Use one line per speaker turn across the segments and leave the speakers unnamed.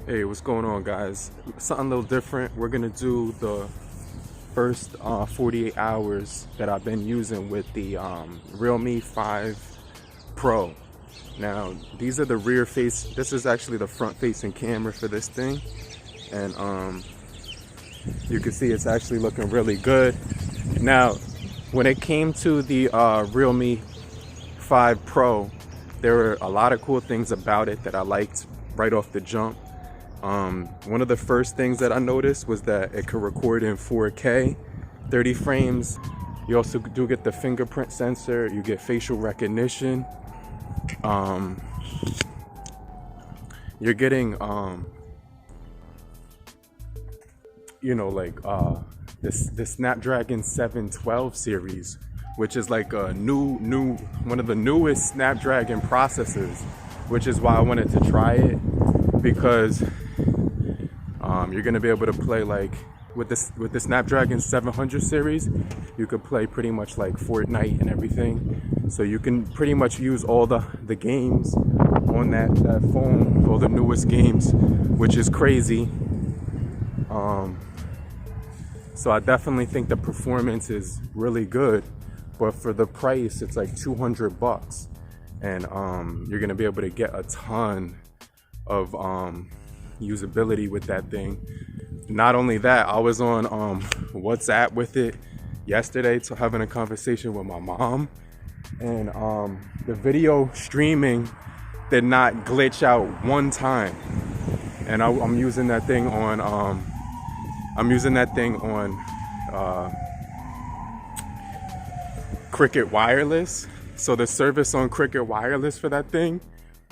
Hey, what's going on, guys? Something a little different. We're gonna do the first 48 hours that I've been using with the Realme 5 Pro. Now, these are the rear face. This is actually the front facing camera for this thing. And you can see it's actually looking really good. Now, when it came to the Realme 5 Pro, there were a lot of cool things about it that I liked right off the jump. One of the first things that I noticed was that it could record in 4K, 30 frames. You also do get the fingerprint sensor, you get facial recognition. You're getting, the Snapdragon 712 series, which is like a one of the newest Snapdragon processors, which is why I wanted to try it, because you're gonna be able to play like with the Snapdragon 700 series, you could play pretty much like Fortnite and everything. So you can pretty much use all the games on that phone, all the newest games, which is crazy. So I definitely think the performance is really good, but for the price, it's like $200, and you're gonna be able to get a ton of usability with that thing. Not only that, I was on WhatsApp with it yesterday, to having a conversation with my mom, and the video streaming did not glitch out one time. And I'm using that thing on Cricket Wireless. So the service on Cricket Wireless for that thing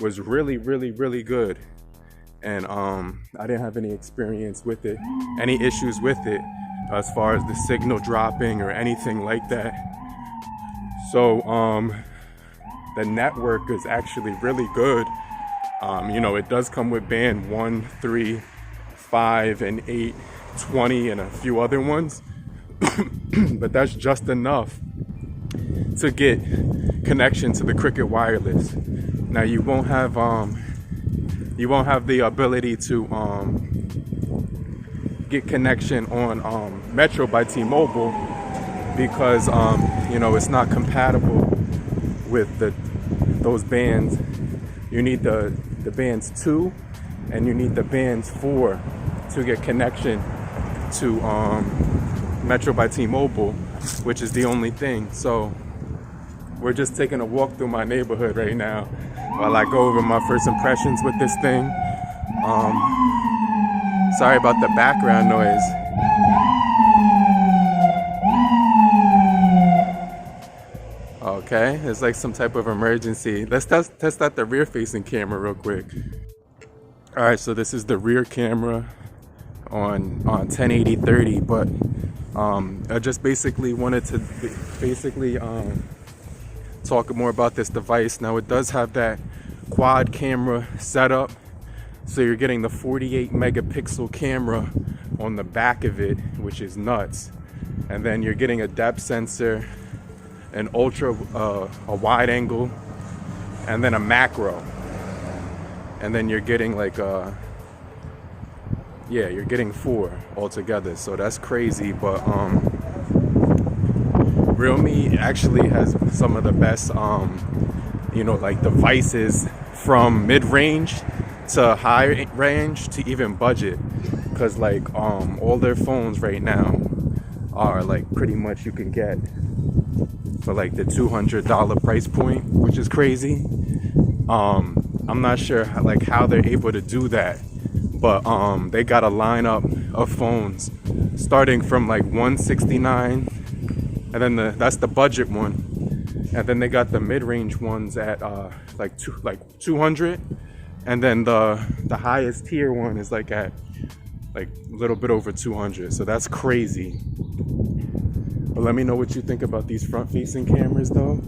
was really, really, really good. And I didn't have any experience with it, any issues with it as far as the signal dropping or anything like that. So the network is actually really good. It does come with band 1, 3, 5, and 8, 20, and a few other ones. But that's just enough to get connection to the Cricket Wireless. Now you won't have the ability to get connection on Metro by T-Mobile, because it's not compatible with those bands. You need the bands 2 and you need the bands 4 to get connection to Metro by T-Mobile, which is the only thing. So we're just taking a walk through my neighborhood right now while I go over my first impressions with this thing. Sorry about the background noise. Okay, it's like some type of emergency. Let's test out the rear facing camera real quick. All right, so this is the rear camera on 1080/30, but I just basically wanted to talk more about this device. Now, it does have that quad camera setup, so you're getting the 48 megapixel camera on the back of it, which is nuts. And then you're getting a depth sensor, an a wide angle, and then a macro. And then you're getting like you're getting 4 altogether. So that's crazy. But Realme actually has some of the best devices from mid-range to high range to even budget, because all their phones right now are like pretty much you can get for like the $200 price point, which is crazy. I'm not sure how they're able to do that, but they got a lineup of phones starting from like $169, and then that's the budget one, and then they got the mid-range ones at like $200, and then the highest tier one is like at like a little bit over $200. So that's crazy. But let me know what you think about these front-facing cameras, though.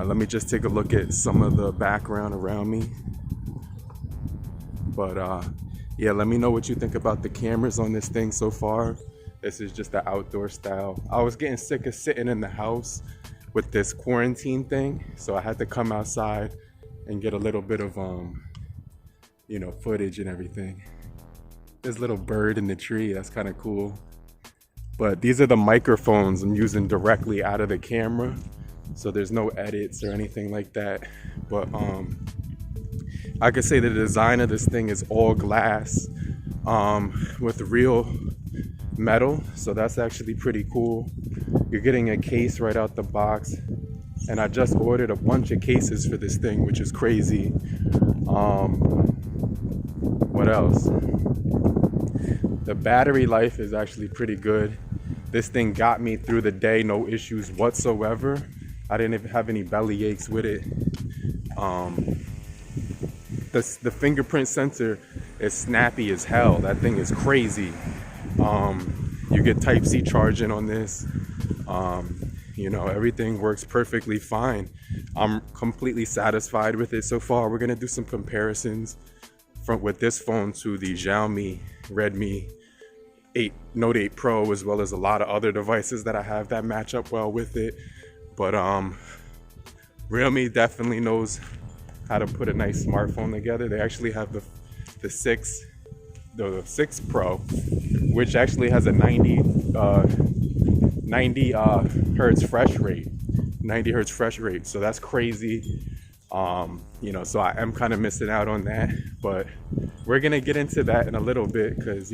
Let me just take a look at some of the background around me. But yeah, let me know what you think about the cameras on this thing so far. This is just the outdoor style. I was getting sick of sitting in the house. with this quarantine thing, so I had to come outside and get a little bit of footage and everything. This little bird in the tree, that's kind of cool. But these are the microphones I'm using directly out of the camera, so there's no edits or anything like that. But I could say the design of this thing is all glass with real metal, so that's actually pretty cool. You're getting a case right out the box, and I just ordered a bunch of cases for this thing, which is crazy. What else? The battery life is actually pretty good. This thing got me through the day, no issues whatsoever. I didn't even have any belly aches with it. The fingerprint sensor is snappy as hell. That thing is crazy. You get Type-C charging on this. Everything works perfectly fine. I'm completely satisfied with it so far. We're gonna do some comparisons with this phone to the Xiaomi Redmi Note 8 Pro, as well as a lot of other devices that I have that match up well with it. But Realme definitely knows how to put a nice smartphone together. They actually have the 6 Pro, which actually has a 90 hertz refresh rate. 90 hertz refresh rate, so that's crazy. So I am kind of missing out on that, but we're gonna get into that in a little bit, because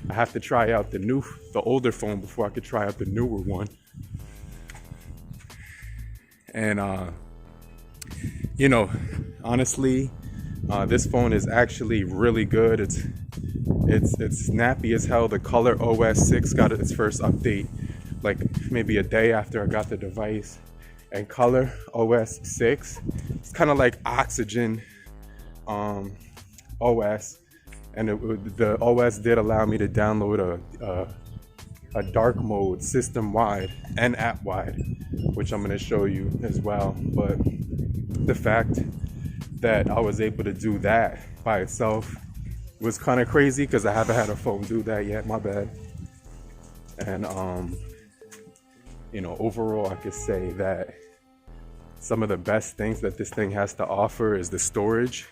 I have to try out the older phone before I could try out the newer one. And honestly, this phone is actually really good. It's snappy as hell. The Color OS 6 got its first update like maybe a day after I got the device. And Color OS 6, it's kind of like Oxygen OS, and the OS did allow me to download a dark mode system-wide and app-wide, which I'm going to show you as well. But the fact that I was able to do that by itself was kind of crazy, because I haven't had a phone do that yet. My bad. And overall, I could say that some of the best things that this thing has to offer is the storage.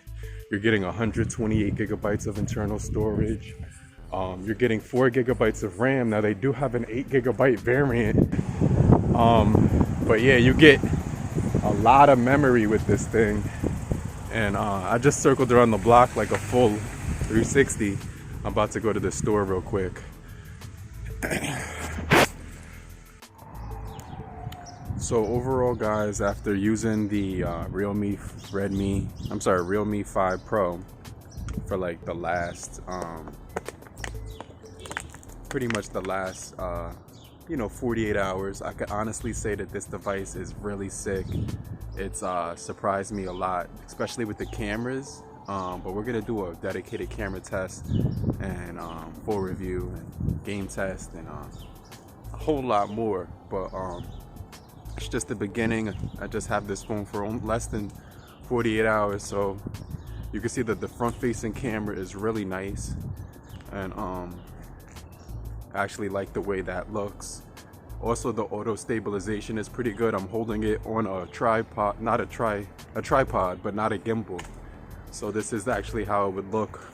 You're getting 128 gigabytes of internal storage. You're getting 4 gigabytes of RAM. Now they do have an 8 gigabyte variant. But yeah, you get a lot of memory with this thing. And I just circled around the block like a full 360. I'm about to go to the store real quick. So overall, guys, after using the Realme 5 Pro for like the last, pretty much the last, 48 hours, I can honestly say that this device is really sick. It's surprised me a lot, especially with the cameras. But we're gonna do a dedicated camera test and full review and game test and a whole lot more. But it's just the beginning. I just have this phone for less than 48 hours, so you can see that the front-facing camera is really nice, and I actually like the way that looks. Also, the auto stabilization is pretty good. I'm holding it on a tripod, a tripod, but not a gimbal. So this is actually how it would look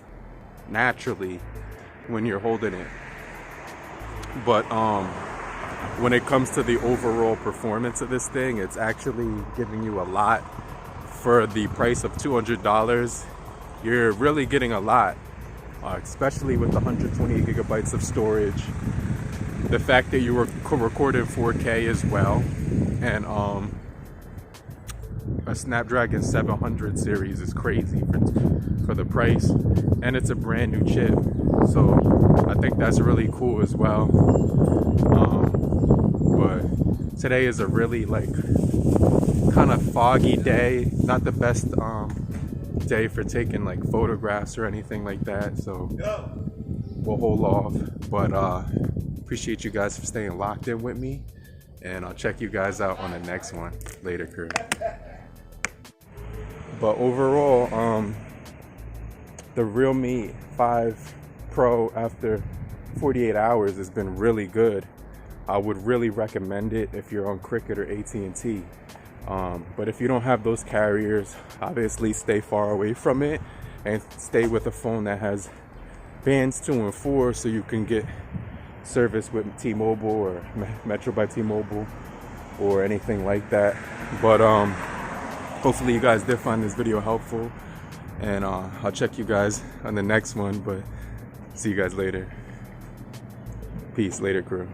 naturally when you're holding it. But when it comes to the overall performance of this thing, it's actually giving you a lot. For the price of $200, you're really getting a lot, especially with the 128 gigabytes of storage. The fact that you were recording 4K as well, and a Snapdragon 700 series is crazy for the price, and it's a brand new chip, so I think that's really cool as well. But today is a really kind of foggy day, not the best day for taking like photographs or anything like that, so we'll hold off. But appreciate you guys for staying locked in with me, and I'll check you guys out on the next one later, crew. But overall, the Realme 5 Pro after 48 hours has been really good. I would really recommend it if you're on Cricket or AT&T. But if you don't have those carriers, obviously stay far away from it and stay with a phone that has bands 2 and 4 so you can get service with T-Mobile or Metro by T-Mobile or anything like that. But hopefully you guys did find this video helpful, and I'll check you guys on the next one, but see you guys later. Peace. Later, crew.